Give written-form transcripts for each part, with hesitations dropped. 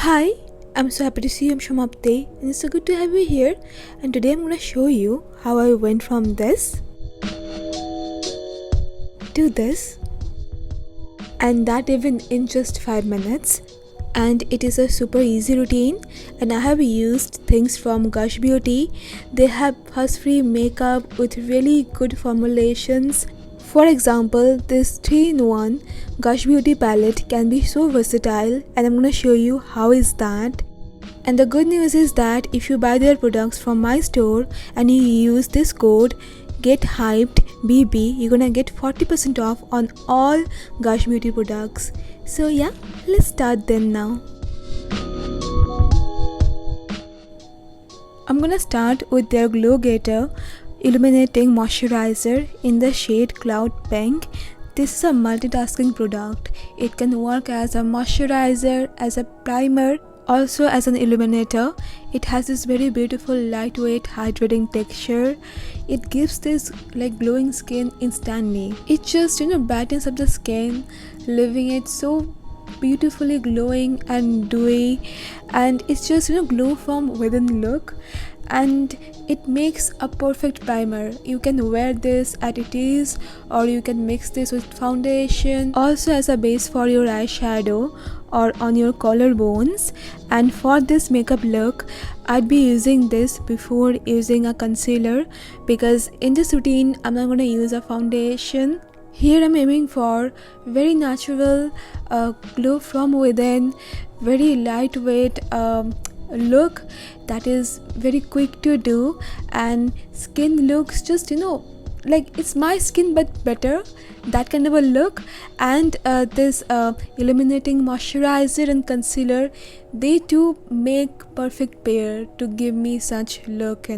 Hi, I'm so happy to see you. I'm Shumapte, and it's so good to have you here. And today I'm gonna show you how I went from this to this, and that even in just 5 minutes. And it is a super easy routine, and I have used things from Gush Beauty. They have fuss-free makeup with really good formulations. For example, this 3-in-1 Gush Beauty palette can be so versatile, and I'm gonna show you how is that. And the good news is that if you buy their products from my store and you use this code GetHypedBB, you're gonna get 40% off on all Gush Beauty products. So yeah, let's start them now. I'm gonna start with their Glow Getter Illuminating Moisturiser in the shade Cloud Pink. This is a multitasking product. It can work as a moisturizer, as a primer, also as an illuminator. It has this very beautiful lightweight hydrating texture. It gives this like glowing skin instantly. It just brightens up the skin, leaving it so beautifully glowing and dewy, and it's just glow from within look, and it makes a perfect primer. You can wear this as it is, or you can mix this with foundation, also as a base for your eyeshadow or on your collarbones. And for this makeup look, I'd be using this before using a concealer, because in this routine I'm not going to use a foundation. Here I'm aiming for very natural glow from within, very lightweight look that is very quick to do, and skin looks just like it's my skin but better, that kind of a look. And this illuminating moisturizer and concealer, they too make perfect pair to give me such look.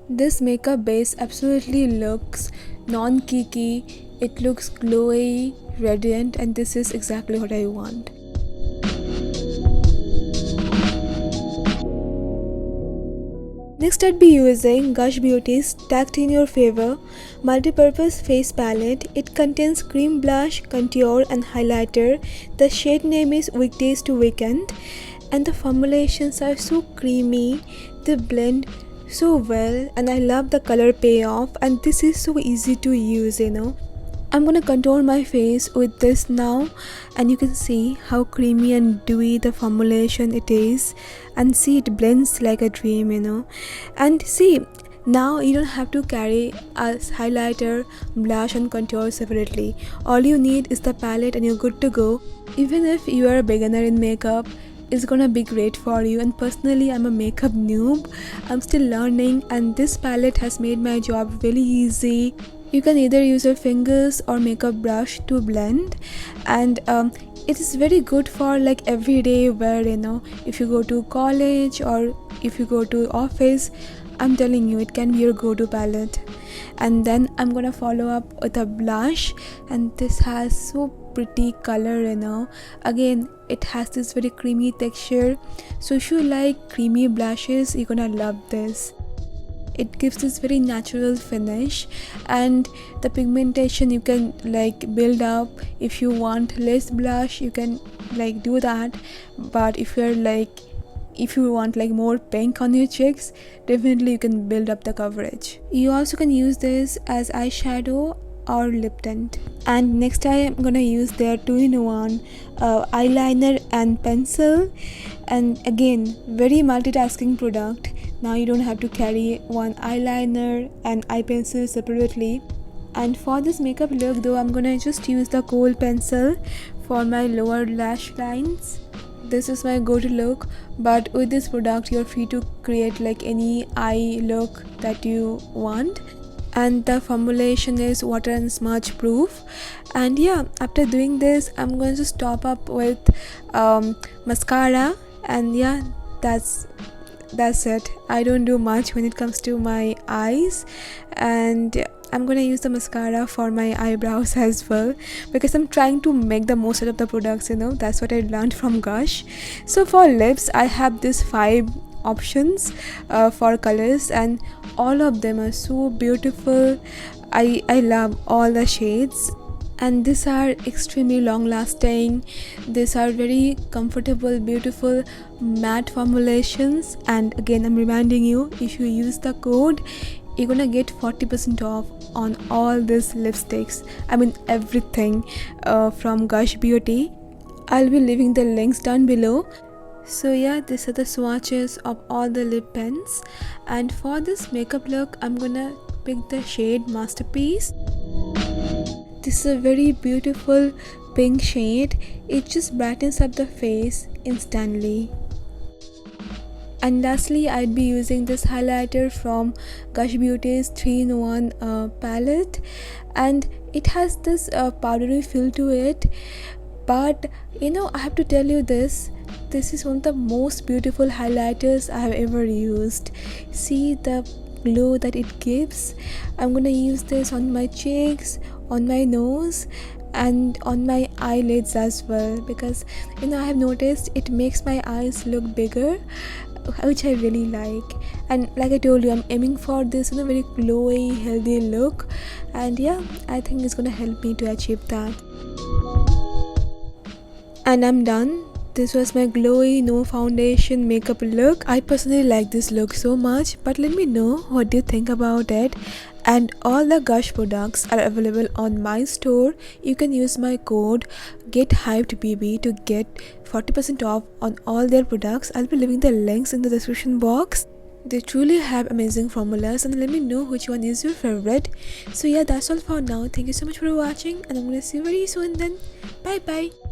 This makeup base absolutely looks non-kicky. It looks glowy, radiant, and this is exactly what I want. Next, I'd be using Gush Beauty's Tact in Your Favor Multipurpose Face Palette. It contains cream blush, contour, and highlighter. The shade name is Weekdays to Weekend, and the formulations are so creamy. They blend so well, and I love the color payoff, and this is so easy to use. I'm gonna contour my face with this now, and you can see how creamy and dewy the formulation it is, and see it blends like a dream. And see, now you don't have to carry a highlighter, blush and contour separately. All you need is the palette and you're good to go. Even if you are a beginner in makeup, it's gonna be great for you. And personally, I'm a makeup noob, I'm still learning, and this palette has made my job really easy. You can either use your fingers or makeup brush to blend, and it is very good for like everyday wear. If you go to college or if you go to office, I'm telling you, it can be your go-to palette. And then I'm gonna follow up with a blush, and this has so pretty color. Again, it has this very creamy texture, so if you like creamy blushes, you're gonna love this. It gives this very natural finish, and the pigmentation you can like build up. If you want less blush, you can like do that, but if you want like more pink on your cheeks, definitely you can build up the coverage. You also can use this as eyeshadow or lip tint. And next I am gonna use their 2-in-1 eyeliner and pencil, and again, very multitasking product. Now you don't have to carry one eyeliner and eye pencil separately. And for this makeup look though, I'm gonna just use the kohl pencil for my lower lash lines. This is my go-to look, but with this product you're free to create like any eye look that you want. And the formulation is water and smudge proof. And yeah, after doing this, I'm going to just top up with mascara, and yeah, that's it. I don't do much when it comes to my eyes, and I'm gonna use the mascara for my eyebrows as well, because I'm trying to make the most out of the products. That's what I learned from Gush. So for lips, I have this 5 options for colors, and all of them are so beautiful. I love all the shades. and these are extremely long lasting. These are very comfortable, beautiful matte formulations. And again, I'm reminding you, if you use the code, you're gonna get 40% off on all these lipsticks. I mean everything from Gush Beauty. I'll be leaving the links down below. So yeah, these are the swatches of all the lip pens, and for this makeup look I'm gonna pick the shade Masterpiece. This is a very beautiful pink shade. It just brightens up the face instantly. And lastly, I'd be using this highlighter from Gush Beauty's 3-in-1 palette, and it has this powdery feel to it. But you know, I have to tell you this is one of the most beautiful highlighters I have ever used. See the glow that it gives. I'm gonna use this on my cheeks, on my nose, and on my eyelids as well, because you know, I have noticed it makes my eyes look bigger, which I really like. And like I told you, I'm aiming for this very glowy, healthy look, and yeah, I think it's gonna help me to achieve that. And I'm done. This was my glowy, no foundation makeup look. I personally like this look so much, but let me know what do you think about it. And all the Gush products are available on my store. You can use my code GetHypedBB to get 40% off on all their products. I'll be leaving the links in the description box. They truly have amazing formulas, and let me know which one is your favorite. So yeah, that's all for now. Thank you so much for watching, and I'm gonna see you very soon then. Bye bye.